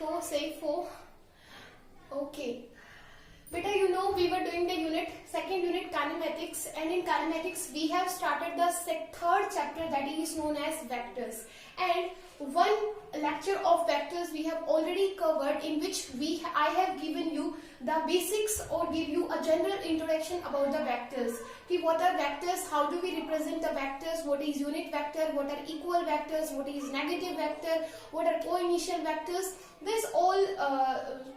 4, say 4. Okay. Beta, you know we were doing the second unit kinematics, and in kinematics we have started the third chapter that is known as vectors. And one lecture of vectors we have already covered, in which I have given you the basics or give you a general introduction about the vectors. What are vectors, how do we represent the vectors, what is unit vector, what are equal vectors, what is negative vector, what are co-initial vectors. This all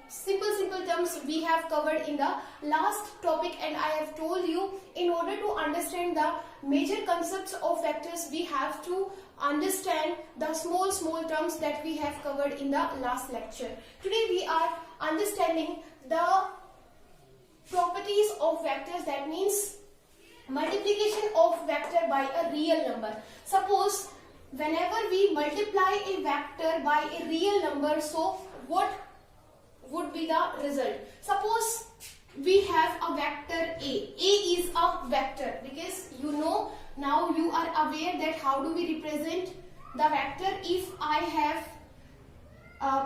simple terms we have covered in the last topic, and I have told you in order to understand the major concepts of vectors we have to understand the small terms that we have covered in the last lecture. Today we are understanding the properties of vectors, that means multiplication of vector by a real number. Suppose whenever we multiply a vector by a real number, so what would be the result? Suppose we have a vector A. A is a vector, because you know now you are aware that how do we represent the vector. If I have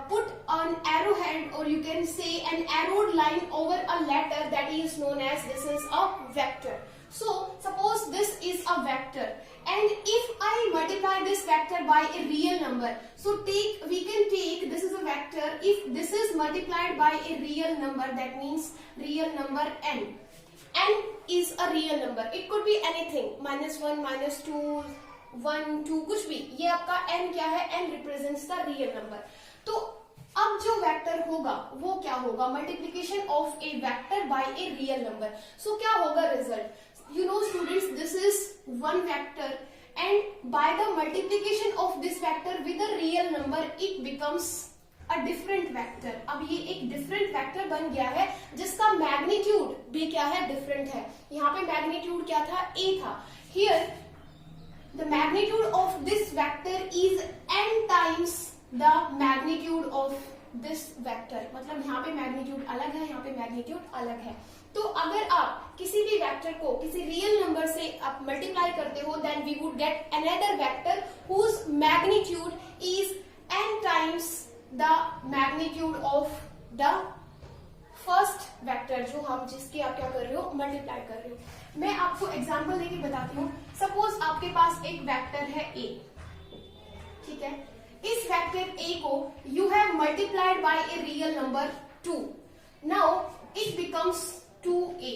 put an arrowhead, or you can say an arrowed line over a letter, that is known as this is a vector. So suppose this is a vector, and if I multiply this vector by a real number, so we can take this is a vector. If this is multiplied by a real number, that means real number n. N is a real number. It could be anything, -1, -2, 1, 2, कुछ भी. ये आपका n क्या है? n represents the real number. तो अब जो vector होगा वो क्या होगा? Multiplication of a vector by a real number. So क्या होगा result? You know students, this is one vector, and by the multiplication of this vector with a real number, it becomes a different vector. अब ये एक different vector बन गया है, जिसका magnitude भी क्या है? different है. यहाँ पे magnitude क्या था? A था. Here the magnitude of this vector is n times the magnitude of this vector. मतलब यहाँ पे magnitude अलग है, यहाँ पे magnitude अलग है. तो अगर आप किसी भी वेक्टर को किसी रियल नंबर से आप मल्टीप्लाई करते हो, then we would get another vector whose magnitude is n times the magnitude of the first vector, जो हम जिसके आप क्या कर रहे हो? मल्टीप्लाई कर रहे हो. मैं आपको एग्जांपल देके बताती हूँ. सपोज आपके पास एक वेक्टर है a, ठीक है. इस वेक्टर a को you have multiplied by a real number 2. Now it becomes 2a.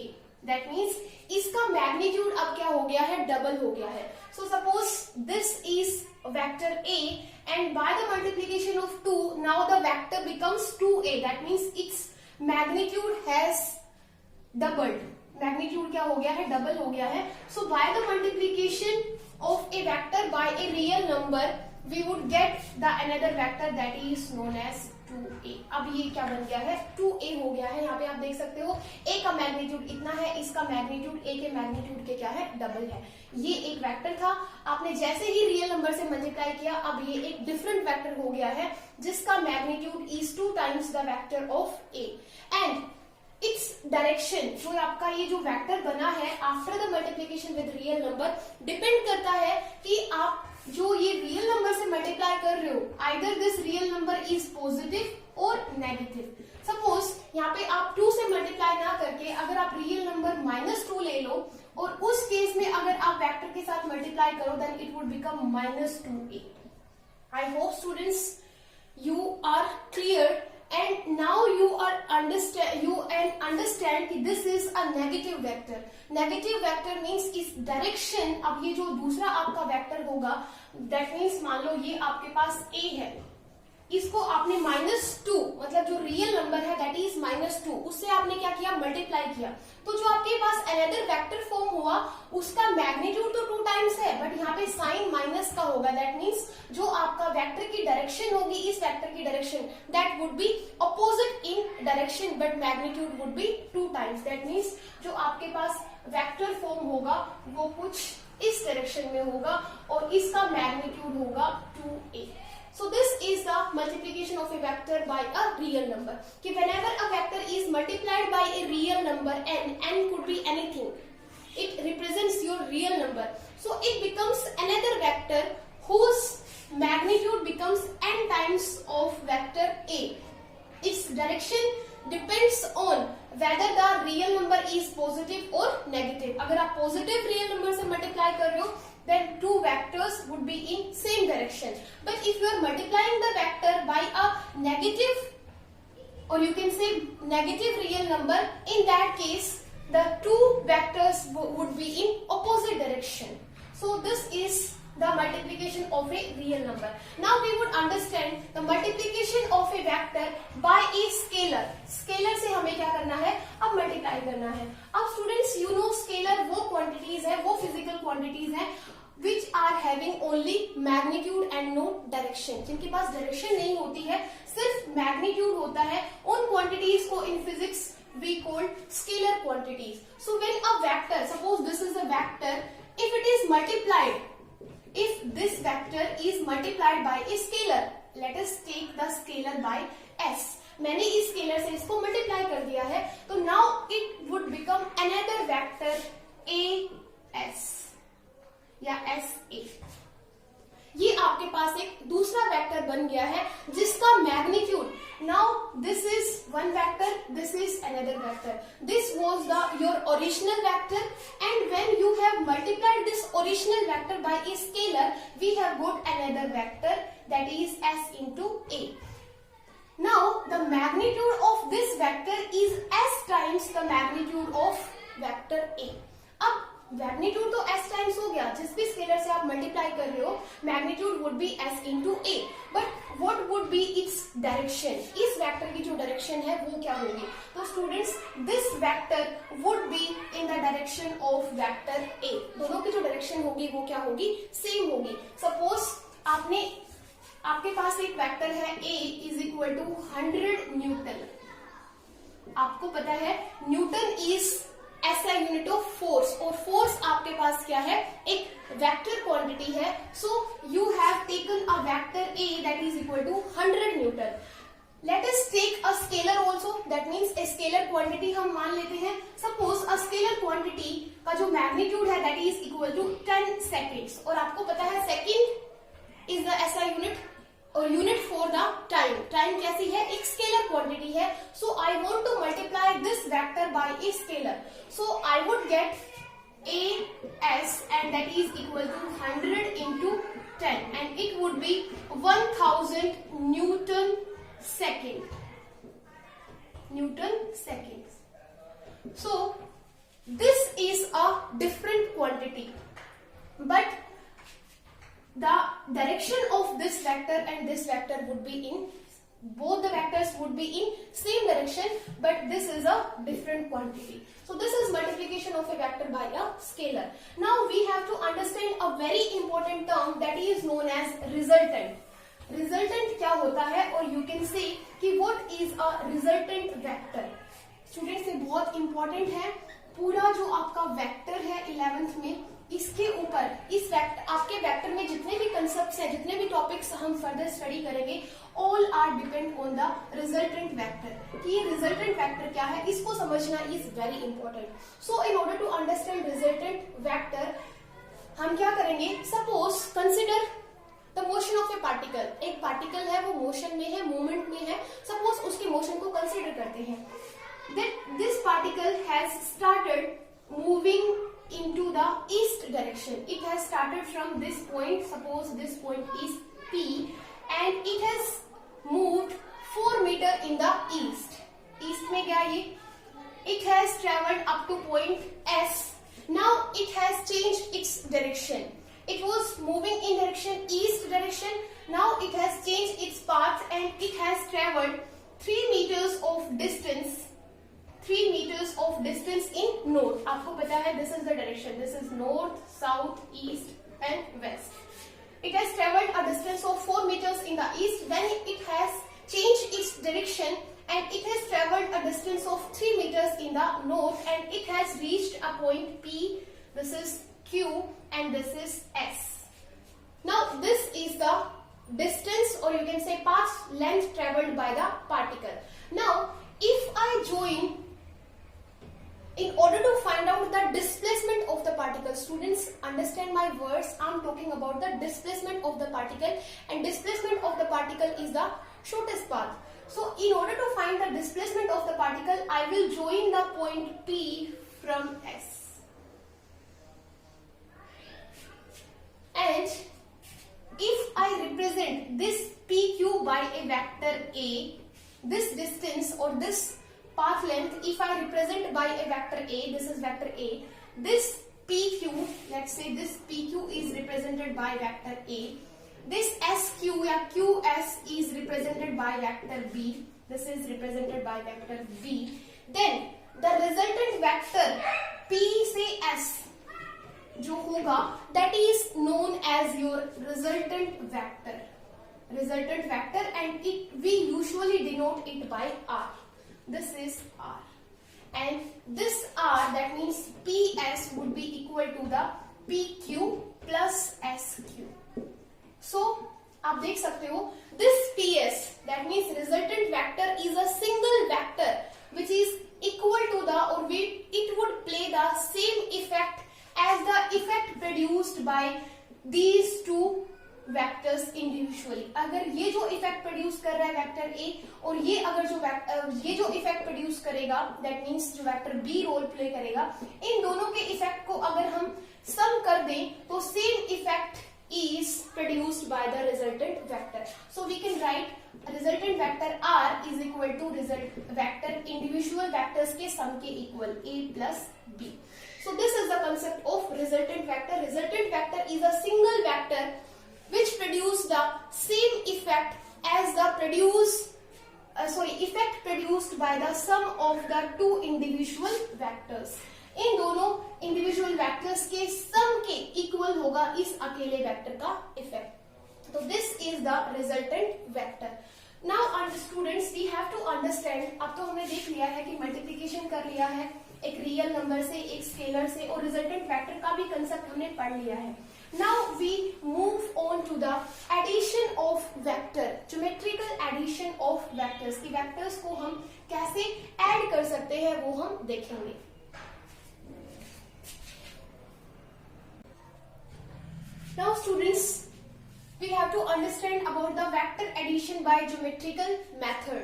That means इसका मैग्नीट्यूड अब क्या हो गया है? डबल हो गया है. So suppose this is vector a, and by the multiplication of 2, now the vector becomes 2a. That means its magnitude has doubled. Magnitude क्या हो गया है? डबल हो गया है. So by the multiplication of a vector by a real number, we would get the another vector that is known as 2a. अब ये क्या बन गया है? 2a हो गया है. यहाँ पे आप देख सकते हो a का मैग्नीट्यूड इतना है, इसका मैग्नीट्यूड a के मैग्नीट्यूड के क्या है? डबल है. ये एक वेक्टर था. आपने जैसे ही रियल नंबर से मल्टीप्लाई किया, अब ये एक डिफरेंट वेक्टर हो गया है, जिसका magnitude is 2 times the vector of a. And its direction, जो आपका ये जो वेक्टर बना है after the multiplication with real number, depend करता है कि आप जो ये रियल नंबर से मल्टीप्लाई कर रहे हो, either this real number is positive और नेगेटिव. सपोज यहाँ पे आप 2 से मल्टीप्लाई ना करके अगर आप रियल नंबर -2 ले लो, और उस केस में अगर आप वेक्टर के साथ मल्टीप्लाई करो, then it would become -2a. I hope students you are clear, and now you understand कि this is a negative vector. Negative vector means इस direction, अब ये जो दूसरा आपका वेक्टर होगा, that means मान लो ये आपके पास a है, इसको आपने -2, मतलब जो रियल नंबर है दैट इज -2, उससे आपने क्या किया? मल्टीप्लाई किया. तो जो आपके पास अनदर वेक्टर फॉर्म हुआ, उसका मैग्नीट्यूड तो 2 टाइम्स है, बट यहाँ पे साइन माइनस का होगा. दैट मीन्स जो आपका वेक्टर की डायरेक्शन होगी, इस वेक्टर की direction, that would be opposite in direction, but magnitude would be 2 times. That means जो आपके पास वेक्टर फॉर्म होगा वो कुछ इस डायरेक्शन में होगा, और इसका मैग्नीट्यूड होगा 2a. So this is the multiplication of a vector by a real number. कि whenever a vector is multiplied by a real number n could be anything. It represents your real number. So it becomes another vector whose magnitude becomes n times of vector a. its direction depends on whether the real number is positive or negative. अगर आप positive real number से multiply कर रहे हो, then two vectors would be in same direction. But if you are multiplying the vector by a negative, or you can say negative real number, in that case the two vectors would be in opposite direction. So this is the multiplication of a real number. Now we would understand the multiplication of a vector by a scalar. Scalar से हमें क्या करना है, अब multiply करना है. अब students, you know scalar वो quantities है, वो physical quantities है which are having only magnitude and no direction. जिनके पास direction नहीं होती है, सिर्फ magnitude होता है, उन quantities को in physics we call scalar quantities. So when a vector, suppose this is a vector, if it is multiplied, if this vector is multiplied by a scalar, let us take the scalar by s. मैंने इस scalar से इसको multiply कर दिया है, तो now it would become another vector as या sa. ये आपके पास एक दूसरा वेक्टर बन गया है जिसका magnitude, now this is one vector, this is another vector. This was the your original vector and when you have multiplied this original vector by a scalar, we have got another vector that is s into a. Now the magnitude of this vector is s times the magnitude of vector a. अब magnitude तो s times हो गया, जिस भी scalar से आप multiply कर रहे हो, magnitude would be s into a. But what would be its direction, इस वेक्टर की जो डायरेक्शन है वो क्या होगी? तो students, this vector would be in the direction of vector a. दोनों की जो डायरेक्शन होगी वो क्या होगी? सेम होगी. सपोज आपके पास एक वेक्टर है a is equal to 100 newton. आपको पता है न्यूटन इज ऐसा यूनिट ऑफ फोर्स, और फोर्स आपके पास क्या है? एक वेक्टर क्वांटिटी है. So you have taken a vector a that is equal to 100 newton. Let us take a scalar also, that means a scalar quantity हम मान लेते हैं. सपोज अ स्केलर क्वांटिटी का जो मैग्नीट्यूड है that is equal to 10 seconds, और आपको पता है सेकेंड इज द ऐसा यूनिट और unit for the time. Time कैसी है? एक स्केलर क्वांटिटी है. So I want to multiply this vector by a scalar. So I would get as and that is equal to 100 into 10 and it would be 1000 Newton second. Newton seconds. So this is a different quantity, but the direction of this vector and this vector would be in, both the vectors would be in same direction, but this is a different quantity. So this is multiplication of a vector by a scalar. Now we have to understand a very important term that is known as resultant. Resultant क्या होता है? और you can say कि what is a resultant vector. Students, ये बहुत important है. पूरा जो आपका वेक्टर है 11th में, इसके ऊपर इस वेक्टर, आपके वेक्टर में जितने भी कंसेप्ट्स हैं, जितने भी टॉपिक्स हम फर्दर स्टडी करेंगे, all are depend on the resultant vector. कि ये रिजल्टेंट वेक्टर क्या है, इसको समझना is very important. So in order to understand resultant vector, हम क्या करेंगे? Suppose consider the motion of a particle. एक पार्टिकल है, वो मोशन में है, मूवमेंट में है. सपोज उसके मोशन को कंसिडर करते हैं. This particle has started moving into the east direction. It has started from this point. Suppose this point is P, and it has moved 4 meter in the east. East में गया ये. It has traveled up to point S. Now it has changed its direction. It was moving in direction east direction. Now it has changed its path and it has traveled 3 meters of distance. 3 meters of distance in north. आपको पता है this is the direction. This is north, south, east and west. It has traveled a distance of 4 meters in the east. Then it has changed its direction and it has traveled a distance of 3 meters in the north and it has reached a point P. This is Q and this is S. Now this is the distance, or you can say path length traveled by the particle. Now if I join, in order to find out the displacement of the particle, students understand my words, I am talking about the displacement of the particle, and displacement of the particle is the shortest path. So in order to find the displacement of the particle, I will join the point P from S. And if I represent this PQ by a vector A, this distance or this path length, if I represent by a vector A, this is vector A, this PQ, let's say this PQ is represented by vector A, this SQ या QS is represented by vector B, this is represented by vector B, then the resultant vector P से S जो होगा, that is known as your resultant vector, and we usually denote it by R. This is R, and this R, that means PS would be equal to the PQ plus SQ. So आप देख सकते हो, this PS, that means resultant vector is a single vector which is equal to the, or it would play the same effect as the effect produced by these two vectors individually. अगर ये जो effect produce कर रहा है vector A और ये अगर ये जो effect produce करेगा, that means जो vector B role play करेगा, इन दोनों के effect को अगर हम sum कर दें तो same effect is produced by the resultant vector. So we can write resultant vector R is equal to result vector individual vectors के sum के equal, A plus B. So this is the concept of resultant vector. Resultant vector is a single vector which produce the same effect as the effect produced by the sum of the two individual vectors. इन दोनों individual vectors के सम के equal होगा इस अकेले vector का effect. तो this is the resultant vector. Now students we have to understand, अब तो हमने देख लिया है कि मल्टीप्लिकेशन कर लिया है एक रियल नंबर से, एक स्केलर से, और रिजल्टेंट वेक्टर का भी कंसेप्ट हमने पढ़ लिया है. Now we move on to the addition of vector, geometrical addition of vectors. की वेक्टर्स को हम कैसे ऐड कर सकते हैं वो हम देखेंगे. Now students, we have to understand about the vector addition by geometrical method.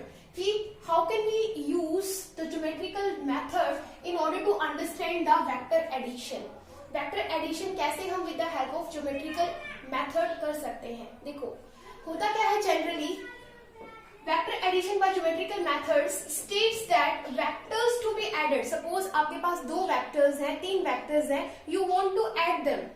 How can we use the geometrical method in order to understand the vector addition? Vector addition कैसे हम with the help of geometrical method कर सकते हैं. देखो होता क्या है, generally vector addition by geometrical methods states that vectors to be added. Suppose आपके पास दो vectors हैं, तीन vectors हैं, you want to add them.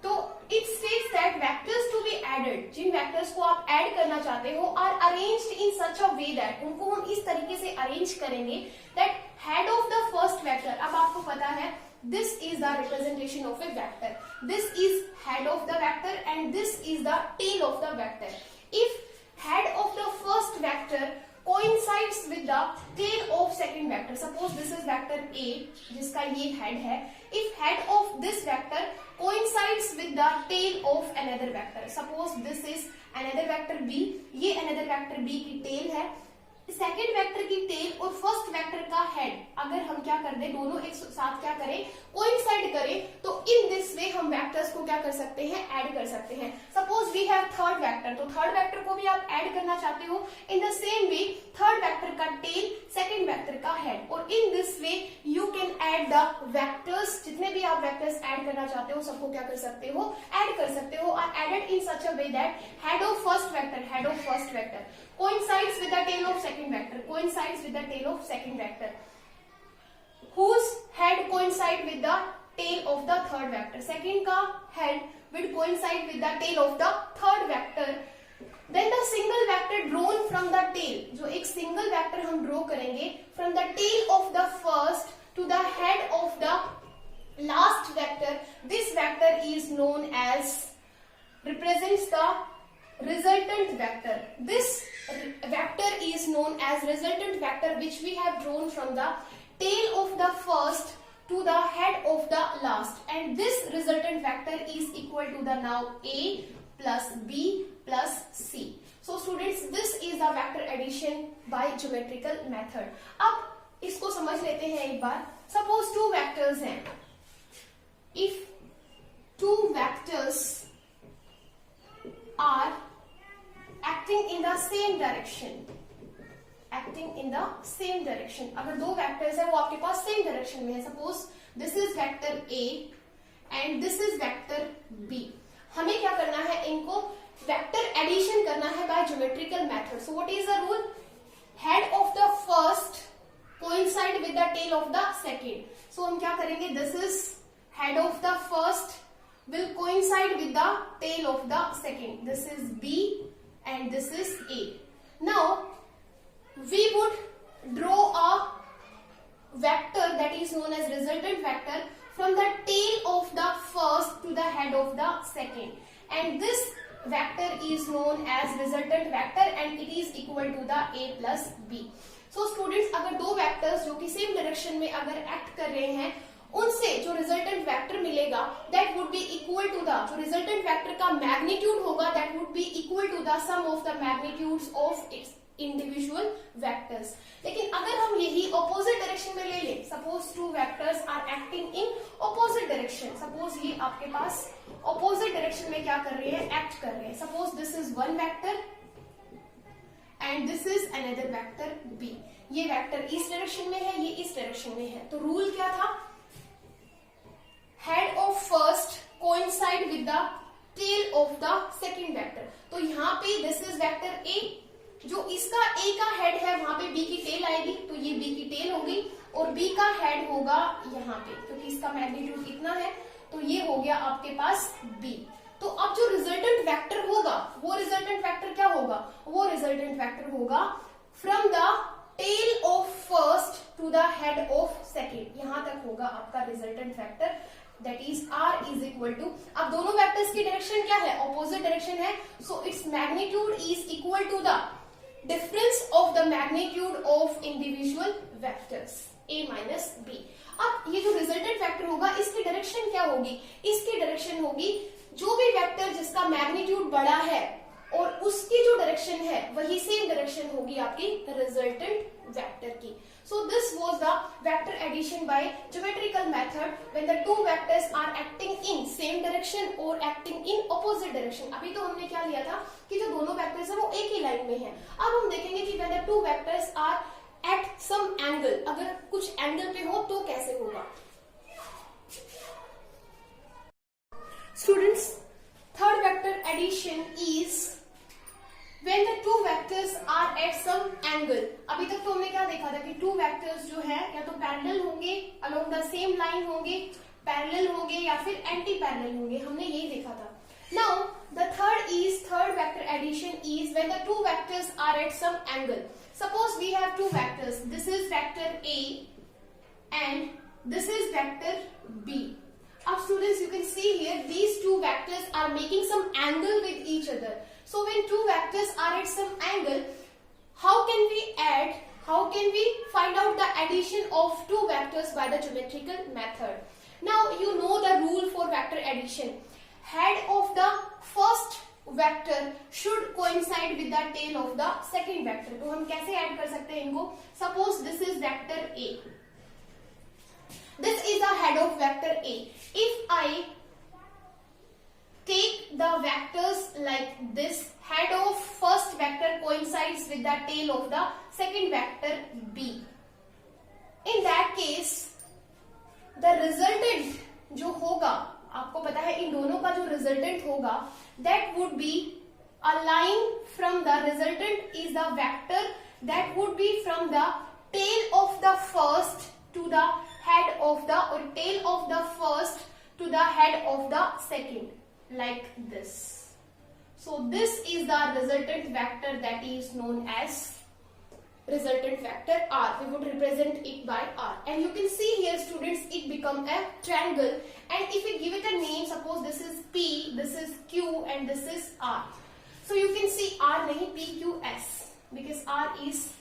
तो it states that vectors to be added, Jin vectors को आप add करना चाहते हो, are arranged in such a way that, उनको हम इस तरीके से arrange करेंगे that head of the first vector, अब आपको पता है this is the representation of a vector, this is head of the vector and this is the tail of the vector. If head of the first vector coincides with the tail of second vector, suppose this is vector A जिसका ये head है, if head of this vector coincides with the tail of another vector, suppose this is another vector B, ये another vector B की tail है, second vector की tell और first vector का head अगर हम क्या कर दें, दोनों एक साथ क्या करें, कोइंसाइड करें, तो इन दिस वे हम वेक्टर्स को क्या कर सकते हैं, ऐड कर सकते हैं. Suppose we have third vector, तो थर्ड वेक्टर को भी आप ऐड करना चाहते हो. In the same way third vector का टेल, सेकेंड वेक्टर का हेड, और in this way you can add the vectors. जितने भी आप वेक्टर्स ऐड करना चाहते हो सबको क्या कर सकते हो, ऐड कर सकते हो. Are added in such a way that head of first vector coincides with the tail of second vector, coincides with the tail of second vector, whose head coincide with the tail of the third vector. Second का head will coincide with the tail of the third vector. Then the single vector drawn from the tail, जो एक single vector हम draw करेंगे from the tail of the first to the head of the last vector. This vector is known as, represents the resultant vector. This vector is known as resultant vector which we have drawn from the tail of the first to the head of the last, and this resultant vector is equal to the now A plus B plus C. So students, this is the vector addition by geometrical method. अब इसको समझ लेते हैं एक बार. Suppose two vectors हैं. If two vectors are acting in the same direction, acting in the same direction. अगर दो vectors है वो आपके पास सेम डायरेक्शन में है, suppose this is vector A and this is vector B, हमें क्या करना है, इनको वेक्टर एडिशन करना है by geometrical method. So what is the rule, head of the first coincide with the tail of the second. So हम क्या करेंगे, this is head of the first will coincide with the tail of the second. This is B and this is A. Now we would draw a vector that is known as resultant vector from the tail of the first to the head of the second, and this vector is known as resultant vector and it is equal to the A plus B. So students, अगर दो vectors जो कि same direction में अगर act कर रहे हैं, उनसे जो रिजल्टेंट वेक्टर मिलेगा that would be equal to the, जो रिजल्टेंट वेक्टर का मैग्नीट्यूड होगा that would be equal to the sum of the magnitudes of its individual vectors. लेकिन अगर हम यही ऑपोजिट डायरेक्शन में ले लें, suppose two vectors are acting in opposite direction, suppose ये आपके पास ऑपोजिट डायरेक्शन में क्या कर रहे हैं, एक्ट कर रहे हैं, suppose this is one vector and this is another vector B, ये वेक्टर इस डायरेक्शन में है, ये इस डायरेक्शन में है। तो रूल क्या था, head of first coincide with the tail of the second vector. तो यहाँ पे दिस इज वेक्टर ए, जो इसका ए का हेड है वहां पे बी की टेल आएगी, तो ये बी की टेल होगी और बी का हेड होगा यहाँ पे, क्योंकि इसका मैग्नीट्यूड इतना है, तो ये हो गया आपके पास बी। तो अब जो रिजल्टेंट वेक्टर होगा वो रिजल्टेंट वेक्टर क्या होगा, वो रिजल्टेंट वेक्टर होगा from the tail of first to the head of second, यहां तक होगा आपका resultant vector, that is R is equal to, अब दोनों वेक्टर्स की डायरेक्शन क्या है, ऑपोजिट डायरेक्शन है, so its magnitude is equal to the difference of the magnitude of individual vectors a minus B. अब ये जो रिजल्टेंट वेक्टर होगा इसकी डायरेक्शन क्या होगी, इसकी डायरेक्शन होगी जो भी वेक्टर जिसका मैग्नीट्यूड बड़ा है और उसकी जो डायरेक्शन है वही सेम डायरेक्शन होगी आपकी रिजल्टेंट वेक्टर की। So this was the vector addition by geometrical method when the two vectors are acting in same direction or acting in opposite direction। अभी तो हमने क्या लिया था कि जो दोनों वेक्टर्स हैं वो एक ही लाइन में हैं। अब हम देखेंगे कि when the two vectors are at some angle, अगर कुछ एंगल पे हो तो कैसे होगा। Students, third vector addition is when the two vectors are at some angle। अभी तक तो हमने क्या देखा था कि two vectors जो है या तो पैरेलल होंगे, along the same line होंगे, पैरेलल होंगे या फिर एंटी पैरेलल होंगे, हमने यही देखा था। Now the third vector addition is when the two vectors are at some angle। Suppose we have two vectors, this is vector A and this is vector B। Now students, you can see here these two vectors are making some angle with each other। So when two vectors are at some angle, how can we find out the addition of two vectors by the geometrical method? Now you know the rule for vector addition. Head of the first vector should coincide with the tail of the second vector। तो हम कैसे add कर सकते हैं इनको, suppose this is vector A, this is the head of vector A। If I take the vectors like this, head of first vector coincides with the tail of the second vector B, in that case the resultant जो होगा, आपको पता है इन दोनों का जो resultant होगा that would be a line from the resultant is the vector that would be from the tail of the first to the head of the, or tail of the first to the head of the second, like this। So this is the resultant vector that is known as resultant vector R। We would represent it by R, and you can see here students it become a triangle, and if we give it a name, suppose this is P, this is Q and this is R, so you can see R nahi PQS, because R is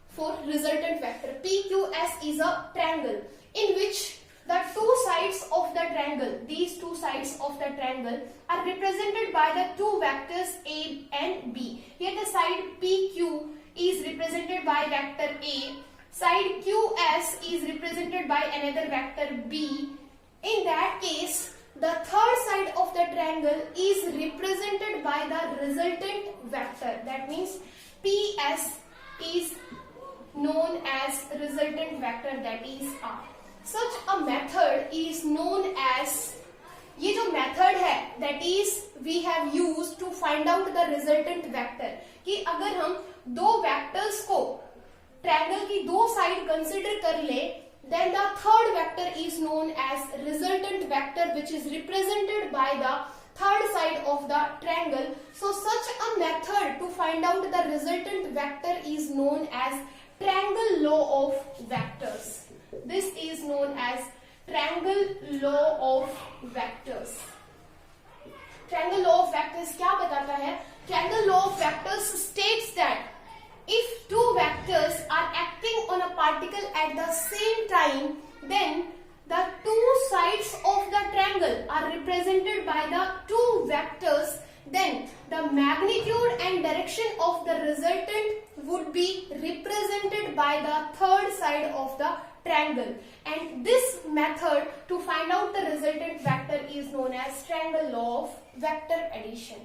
for resultant vector। PQS is a triangle in which the two sides of the triangle, these two sides of the triangle are represented by the two vectors A and B। Here the side PQ is represented by vector A, side QS is represented by another vector B। In that case the third side of the triangle is represented by the resultant vector. That means PS is known as resultant vector, that is R. Such a method is known as, ये जो method है that is we have used to find out the resultant vector, कि अगर हम दो vectors को triangle की दो साइड कंसिडर कर ले, then the third vector is known as resultant vector, which is represented by the third side of the triangle. So such a method to find out the resultant vector is known as triangle law of vectors. This is known as triangle law of vectors. Triangle law of vectors क्या बताता है? Triangle law of vectors states that if two vectors are acting on a particle at the same time, then the two sides of the triangle are represented by the two vectors, then the magnitude and direction of the resultant would be represented by the third side of the triangle, and this method to find out the resultant vector is known as triangle law of vector addition.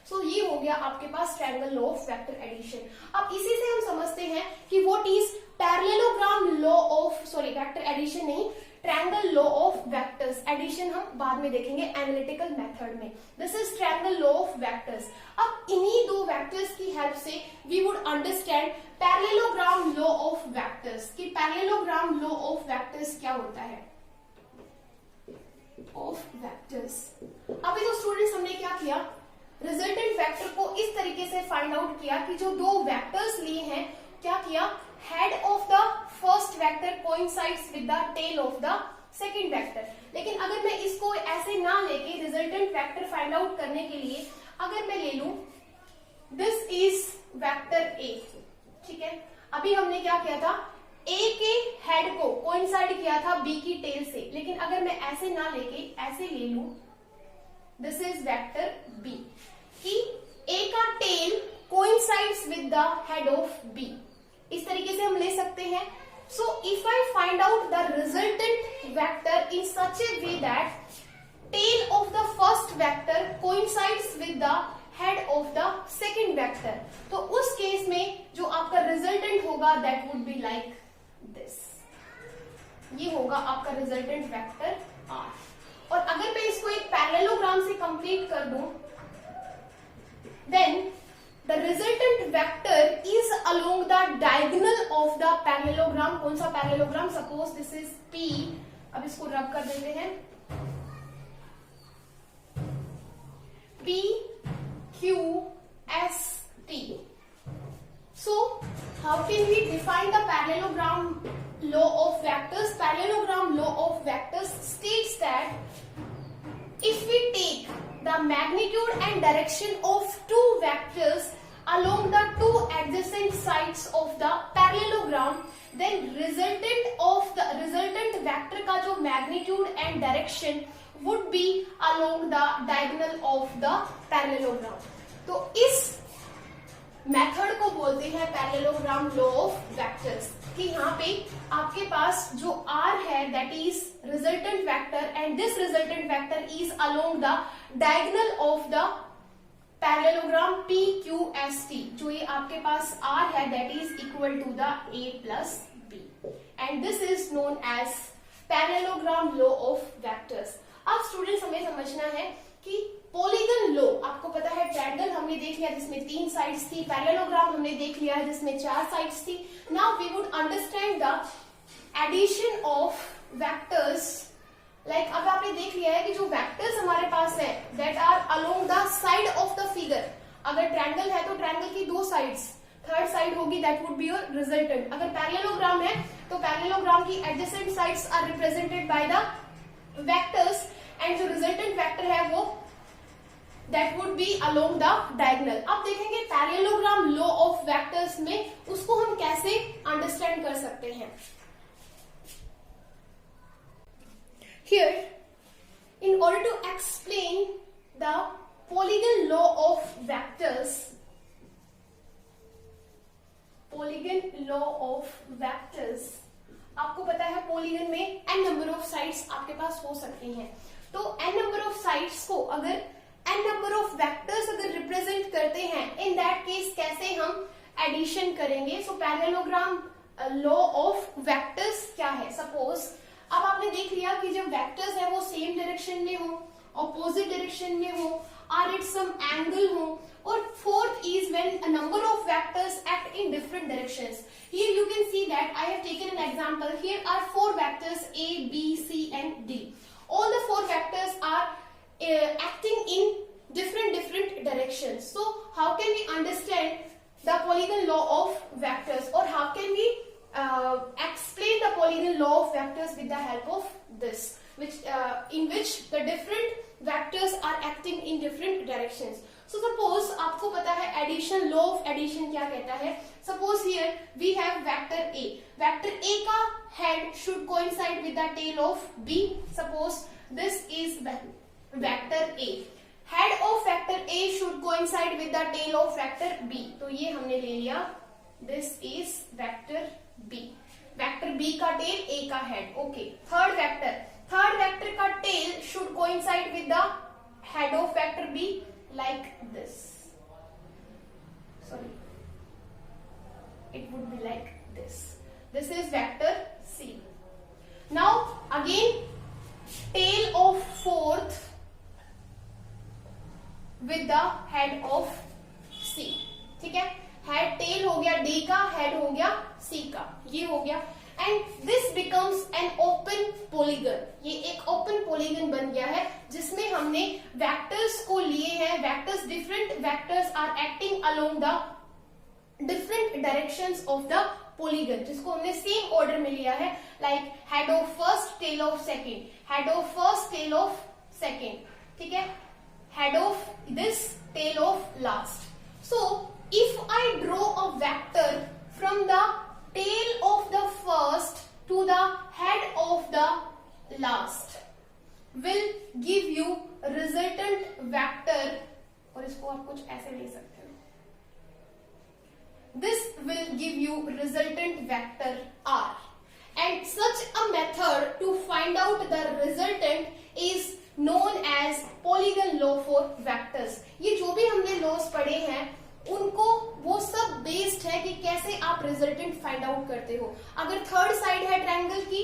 So ये हो गया आपके पास triangle law of vector addition. अब इसी से हम समझते हैं कि what is parallelogram law of, sorry vector addition नहीं, triangle law of vectors. Addition हम बाद में देखेंगे एनालिटिकल मेथड में. This is triangle law of vectors. अब इन्हीं दो वेक्टर्स की हेल्प से we would understand parallelogram law of vectors, कि पैरेललोग्राम लॉ ऑफ वेक्टर्स क्या होता है, ऑफ वेक्टर्स. अभी तो स्टूडेंट्स हमने क्या किया, रिजल्टेंट वेक्टर को इस तरीके से फाइंड आउट किया कि जो दो वेक्टर्स लिए हैं, क्या किया, head of the first vector coincides with the tail of the second vector. लेकिन अगर मैं इसको ऐसे ना लेके रिजल्टेंट वेक्टर फाइंड आउट करने के लिए अगर मैं ले लूं दिस इज वेक्टर ए, ठीक है. अभी हमने क्या किया था, ए के हेड को कोइंसाइड किया था बी की टेल से, लेकिन अगर मैं ऐसे ना लेके ऐसे ले लूं दिस इज वेक्टर बी, कि ए का tail coincides with the head of B. इस तरीके से हम ले सकते हैं. So if I find out the resultant vector in such a way that tail of the first vector coincides with the head of the second vector, तो उस case में जो आपका रिजल्टेंट होगा that would be like this. ये होगा आपका resultant vector are. और अगर मैं इसको एक पैरेललोग्राम से कंप्लीट कर दूं, then the resultant vector is along the diagonal of the parallelogram. कौन सा parallelogram, suppose this is P. अब इसको रब कर देते हैं, P Q S T. So how can we define the parallelogram law of vectors? Parallelogram law of vectors states that if we take the magnitude and direction of two vectors along the two adjacent sides of the parallelogram, then resultant vector का जो magnitude and direction would be along the diagonal of the parallelogram. तो इस method को बोलते हैं parallelogram law of vectors, कि यहाँ पे आपके पास जो R है that is resultant vector, and this resultant vector is along the diagonal of the parallelogram PQST. जो ये आपके पास R है that is equal to the A plus B, and this is known as parallelogram law of vectors. अब students हमें समझना है कि पॉलीगन लो, आपको पता है ट्रायंगल हमने देख लिया जिसमें 3 साइड्स थी, पैरेललोग्राम हमने देख लिया है जिसमें 4 साइड्स थी. Now we would understand the addition of vectors. Like अब आपने देख लिया है कि जो वेक्टर्स हमारे पास है that are along the side of the figure. अगर ट्रायंगल है तो ट्रायंगल की 2 साइड्स, थर्ड साइड होगी that would be your resultant. अगर पैरेललोग्राम है तो पैरेललोग्राम की adjacent sides are represented by the vectors, and जो रिजल्टेंट वेक्टर है वो that would be along the diagonal. अब देखेंगे पैरेललोग्राम लॉ ऑफ वेक्टर्स में उसको हम कैसे अंडरस्टैंड कर सकते हैं. Here, in order to explain the polygon law of vectors, polygon law of vectors, आपको पता है पॉलीगन में n नंबर ऑफ साइड्स आपके पास हो सकती हैं. तो n नंबर ऑफ साइड्स को अगर n नंबर ऑफ वेक्टर्स अगर रिप्रेजेंट करते हैं, इन दैट केस कैसे हम एडिशन करेंगे? सो पैरेललोग्राम लॉ ऑफ वेक्टर्स क्या है? सपोज अब आपने देख लिया कि जब वेक्टर्स है वो सेम डायरेक्शन में हो, ऑपोजिट डायरेक्शन में हो, आर एट सम एंगल हो, और fourth is when a number of vectors act in different directions. Here you can see that I have taken an example. Here are four vectors A, B, C and D. All the four vectors are acting in different directions. So how can we understand the polygon law of vectors, or how can we explain the polygon law of vectors with the help of this, in which the different vectors are acting in different directions. So suppose आपको पता है addition, law of addition क्या कहता है? Suppose here we have vector A. Vector A का head should coincide with the tail of B. Suppose this is vector A. Head of vector A should coincide with the tail of vector B. तो ये हमने ले लिया. This is vector B. Vector B का tail, A का head. Okay. Third vector का tail should coincide with the head of vector B. Like this. Sorry, it would be like this. This is vector C. Now again, tail of fourth with the head of C. ठीक है, head tail हो गया D का, head हो गया C का, ये हो गया. And this becomes an open polygon. ये एक open polygon बन गया है जिसमें हमने vectors को लिए हैं. Vectors, different vectors are acting along the different directions of the polygon, जिसको हमने same order में लिया है, like head of first, tail of second, head of first, tail of second. ठीक है, head of this, tail of last. So if I draw a vector from the tail of the first to the head of the last will give you resultant vector, और इसको आप कुछ ऐसे ले सकते हो. This will give you resultant vector R, and such a method to find out the resultant is known as polygon law for vectors. ये जो भी हमने लॉस पढ़े हैं उनको वो सब बेस्ड है कि कैसे आप रिजल्टेंट फाइंड आउट करते हो. अगर थर्ड साइड है ट्रायंगल की,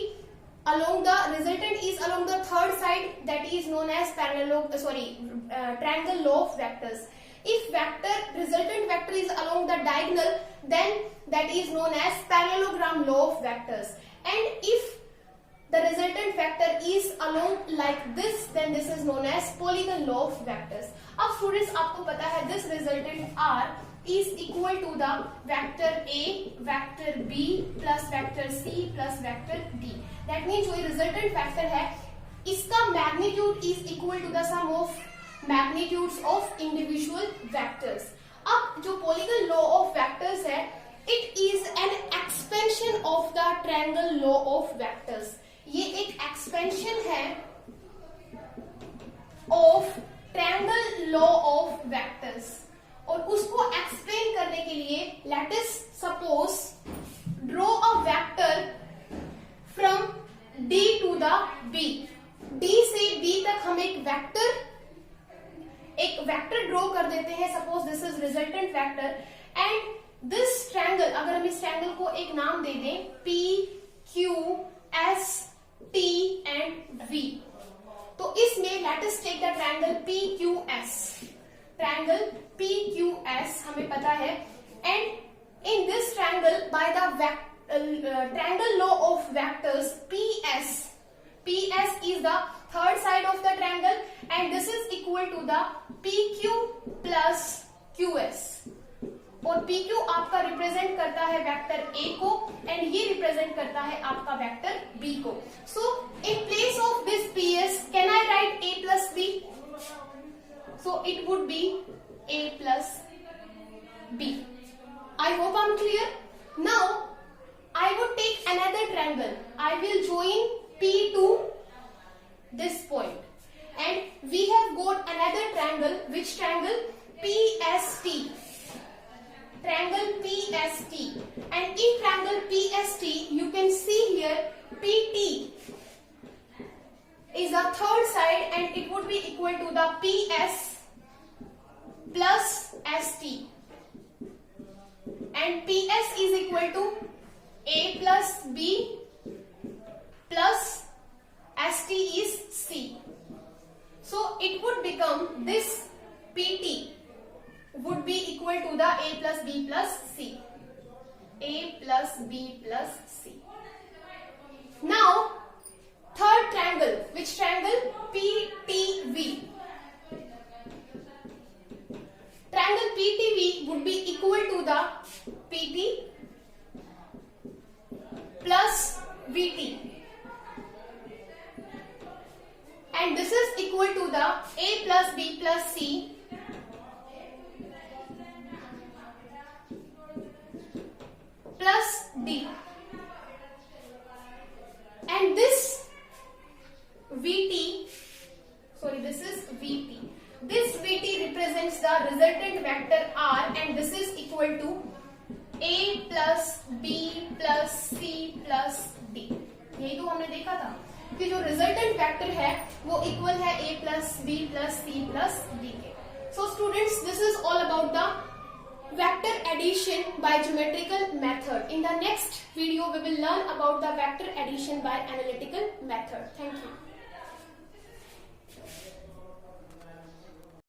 along the resultant is along the third side, that is known as triangle law of vectors. If resultant vector is along the diagonal, then that is known as parallelogram law of vectors. And if the resultant vector is along like this, then this is known as polygon law of vectors. अब students आपको पता है this resultant R is equal to the vector A, vector B plus vector C plus vector D. That means जो resultant vector है इसका magnitude is equal to the sum of magnitudes of individual vectors. अब जो polygon law of vectors है, it is an expansion of the triangle law of vectors. ये एक expansion है of triangle law of vectors, और उसको explain करने के लिए let us suppose draw a vector from D to the B. D से B तक हम एक वेक्टर ड्रॉ कर देते हैं. Suppose this is resultant vector, and this triangle, अगर हम इस ट्रायंगल को एक नाम दे दें P, Q, S, T and V, तो इसमें let us take the triangle PQS. Triangle PQS हमें पता है, and in this triangle by the triangle law of vectors PS is the third side of the triangle, and this is equal to the PQ plus QS. और PQ आपका represent करता है vector A को, and ये represent करता है आपका vector B को. So in place of this PS, can I write A plus B? So it would be A plus B. I hope I'm clear. Now I would take another triangle. I will join P to this point, and we have got another triangle. Which triangle? PST. Triangle PST, and in triangle PST you can see here PT. is the third side and it would be equal to the PS plus ST, and PS is equal to A plus B plus ST is C. So it would become this PT would be equal to the A plus B plus C. A plus B plus C. Now third triangle, which triangle? PTV. Triangle PTV would be equal to the PT plus VT, and this is equal to the A plus B plus C plus D, and this this is VT. This VT represents the resultant vector R, and this is equal to A plus B plus C plus D. यही तो हमने देखा था कि जो resultant vector है वो equal है A plus B plus C plus D के. So students, this is all about the vector addition by geometrical method. In the next video we will learn about the vector addition by analytical method. Thank you.